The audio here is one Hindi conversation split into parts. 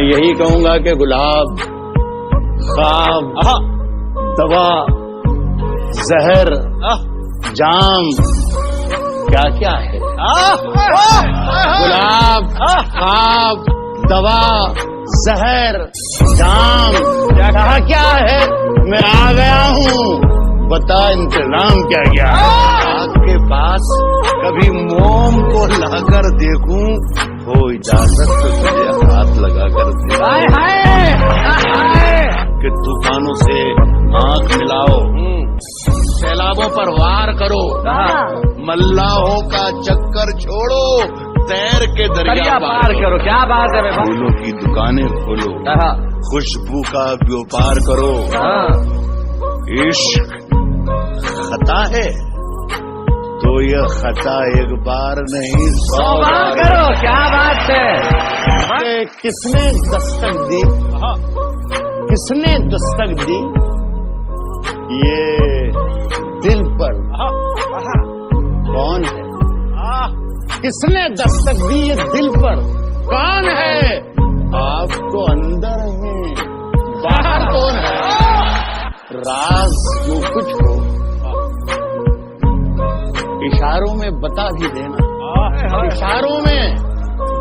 यही कहूंगा कि गुलाब, ख्वाब, दवा, जहर, जाम क्या क्या है। गुलाब, ख्वाब, दवा, जहर, जाम क्या क्या है। मैं आ गया हूँ, बता इंतजाम क्या क्या है। आपके पास कभी मोम को लाकर देखूं, हो इजाजत तो तुझे हाथ लगाकर कि तूफानों से आंख मिलाओ, सैलाबों पर वार करो, मल्लाहों का चक्कर छोड़ो, तैर के दरिया पार करो। क्या बात है। फूलों की दुकानें खोलो, खुशबू का व्यापार करो। इश्क खता है तो यह खता एक बार नहीं 100 बार करो। क्या बात है। किसने दस्तक दी, किसने दस्तक दी ये दिल पर, कौन है। किसने दस्तक दी ये दिल पर, कौन है। आप तो अंदर हैं, बाहर कौन है। राज जो कुछ हो इशारों में बता भी देना, इशारों में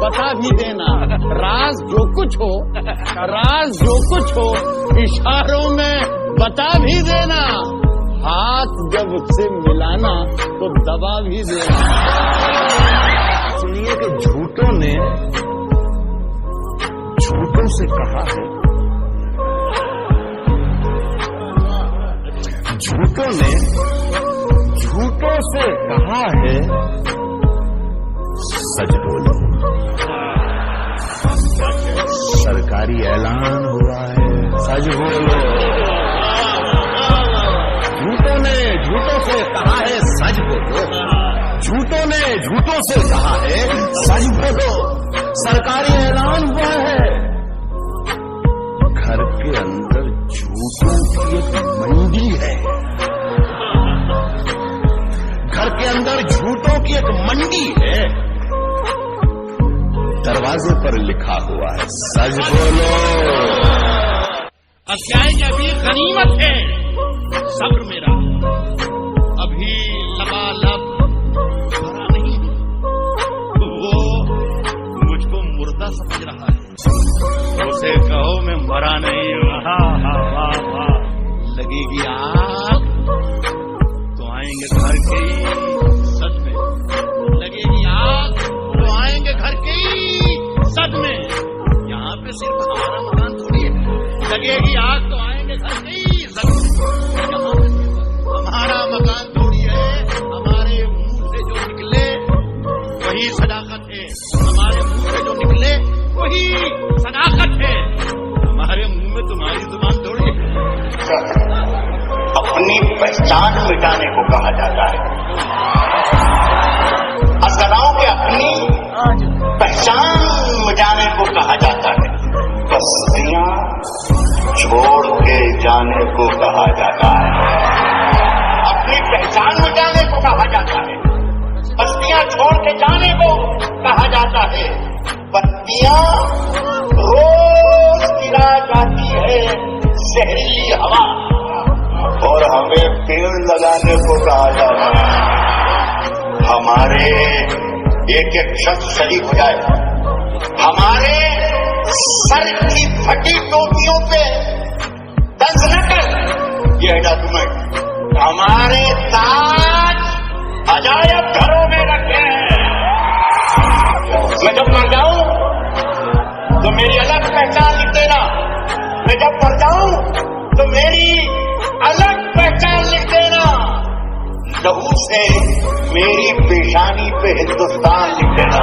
बता भी देना। राज जो कुछ हो, राज जो कुछ हो इशारों में बता भी देना। हाथ जब उससे मिलाना तो दबा भी देना। सुनिए कि झूठों ने झूठों से कहा है, झूठों ने झूठों से कहा है सच बोलो। सरकारी ऐलान हुआ है, सच बोलो। झूठों ने झूठों से कहा है सच बोलो, झूठों ने झूठों से कहा है सच बोलो। सरकारी ऐलान हुआ है, घर के अंदर झूठों की एक मंडी है, घर के अंदर झूठों की एक मंडी है। दरवाजे पर लिखा हुआ है सच बोलो। अस्याय की अभी गनीमत है, सब्र मेरा अभी लबालब भरा नहीं है। वो मुझको मुर्दा समझ रहा है, उसे कहो मैं मरा नहीं हूँ। लगेगी आग तो आएंगे घर के ही, सच में लगेगी आग तो आएंगे घर के ही, सच में। यहाँ पे सिर्फ हमारा मकान थोड़ी है, लगेगी आग तो आएंगे घर के ही, सच में। यहाँ पे हमारा मकान थोड़ी है, हमारे मुंह से जो निकले वही सदाकत है, हमारे मुंह से जो निकले वही सदाकत है। हमारे मुंह में तुम्हारी जुबान थोड़ी है। अपनी पहचान मिटाने को कहा जाता है। असलाओं के अपनी पहचान मिटाने को कहा जाता है। बस्तियां छोड़ के जाने को कहा जाता है। अपनी पहचान मिटाने को कहा जाता है, बस्तियां छोड़ के जाने को कहा जाता है। बत्तियां रोज गिरा जाती है जहरीली हवा, और हमें पेड़ लगाने को कहा जाता है। हमारे एक एक शख्स शरीक हो जाए, हमारे सर की फटी टोपियों पे तंज न कर ये डॉक्यूमेंट। हमारे ताज अजायब घरों में रखे हैं। मैं जब मर जाऊं तो मेरी अलग पहचान लिख देना। मैं जब मर जाऊं तो मेरी अलग पहचान लिख देना। लहू से मेरी पेशानी पे हिंदुस्तान लिख देना।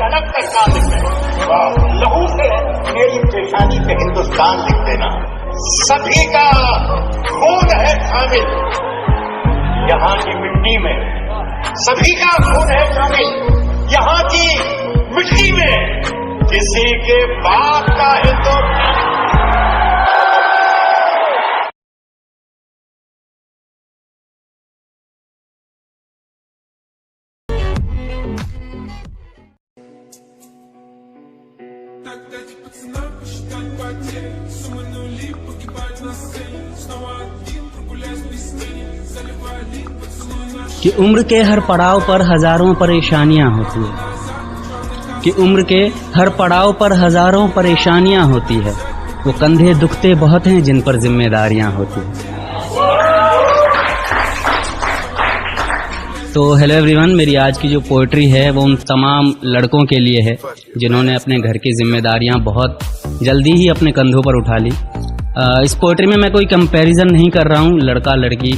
अलग पहचान लिख देना। लहू से मेरी पेशानी पे हिंदुस्तान लिख देना। सभी का खून है शामिल यहाँ की मिट्टी में, सभी का खून है शामिल यहाँ की मिट्टी में। किसी के बाप का है तो пацана посчитать потери. Сумма нули погибать на сцене. Снова один прогуляюсь без тени. Заливая лик, поцелуй наш. कि उम्र के हर पड़ाव पर हजारों परेशानियां होती है, कि उम्र के हर पड़ाव पर हजारों परेशानियां होती है। वो कंधे दुखते बहुत हैं जिन पर जिम्मेदारियां होती हैं। तो हेलो एवरीवन, मेरी आज की जो पोइट्री है वो उन तमाम लड़कों के लिए है जिन्होंने अपने घर की जिम्मेदारियां बहुत जल्दी ही अपने कंधों पर उठा ली। इस पोइट्री में मैं कोई कंपैरिजन नहीं कर रहा हूँ लड़का लड़की,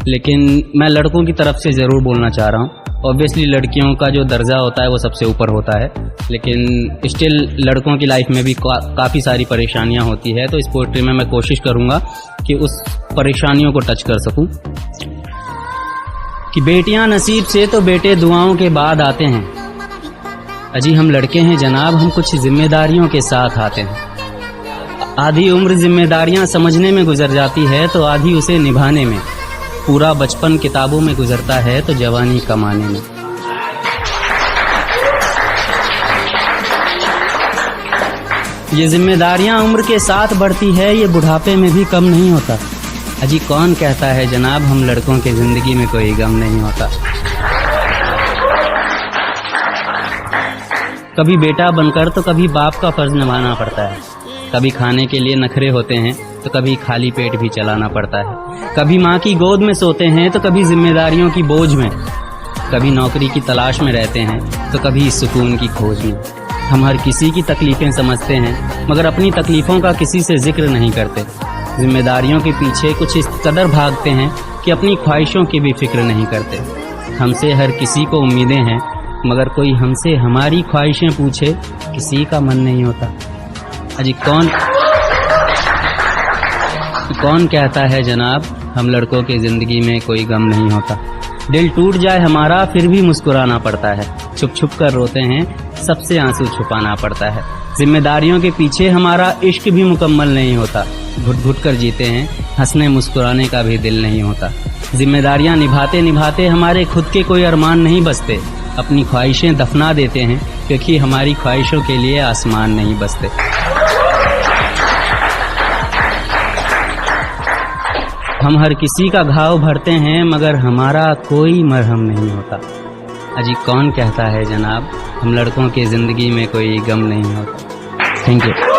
लेकिन मैं लड़कों की तरफ से ज़रूर बोलना चाह रहा हूँ। ऑब्वियसली लड़कियों का जो दर्जा होता है वो सबसे ऊपर होता है, लेकिन स्टिल लड़कों की लाइफ में भी काफ़ी सारी परेशानियाँ होती है। तो इस पोइट्री में मैं कोशिश करूँगा कि उस परेशानियों को टच कर सकूँ। कि बेटियां नसीब से तो बेटे दुआओं के बाद आते हैं। अजी हम लड़के हैं जनाब, हम कुछ जिम्मेदारियों के साथ आते हैं। आधी उम्र जिम्मेदारियां समझने में गुजर जाती है तो आधी उसे निभाने में। पूरा बचपन किताबों में गुजरता है तो जवानी कमाने में। ये जिम्मेदारियां उम्र के साथ बढ़ती है, ये बुढ़ापे में भी कम नहीं होता। अजी कौन कहता है जनाब हम लड़कों के जिंदगी में कोई गम नहीं होता। कभी बेटा बनकर तो कभी बाप का फर्ज निभाना पड़ता है। कभी खाने के लिए नखरे होते हैं तो कभी खाली पेट भी चलाना पड़ता है। कभी माँ की गोद में सोते हैं तो कभी जिम्मेदारियों की बोझ में। कभी नौकरी की तलाश में रहते हैं तो कभी सुकून की खोज में। हम हर किसी की तकलीफें समझते हैं मगर अपनी तकलीफों का किसी से जिक्र नहीं करते। जिम्मेदारियों के पीछे कुछ इस कदर भागते हैं कि अपनी ख्वाहिशों की भी फिक्र नहीं करते। हमसे हर किसी को उम्मीदें हैं मगर कोई हमसे हमारी ख्वाहिशें पूछे किसी का मन नहीं होता। अजी कौन कहता है जनाब हम लड़कों की जिंदगी में कोई गम नहीं होता। दिल टूट जाए हमारा फिर भी मुस्कुराना पड़ता है। छुप छुप कर रोते हैं सबसे आंसू छुपाना पड़ता है। जिम्मेदारियों के पीछे हमारा इश्क भी मुकम्मल नहीं होता। घुट घुट कर जीते हैं, हंसने मुस्कुराने का भी दिल नहीं होता। जिम्मेदारियां निभाते निभाते हमारे खुद के कोई अरमान नहीं बचते। अपनी ख्वाहिशें दफना देते हैं क्योंकि हमारी ख्वाहिशों के लिए आसमान नहीं बसते। हम हर किसी का घाव भरते हैं मगर हमारा कोई मरहम नहीं होता। अजी कौन कहता है जनाब हम लड़कों की जिंदगी में कोई गम नहीं होता। Thank you.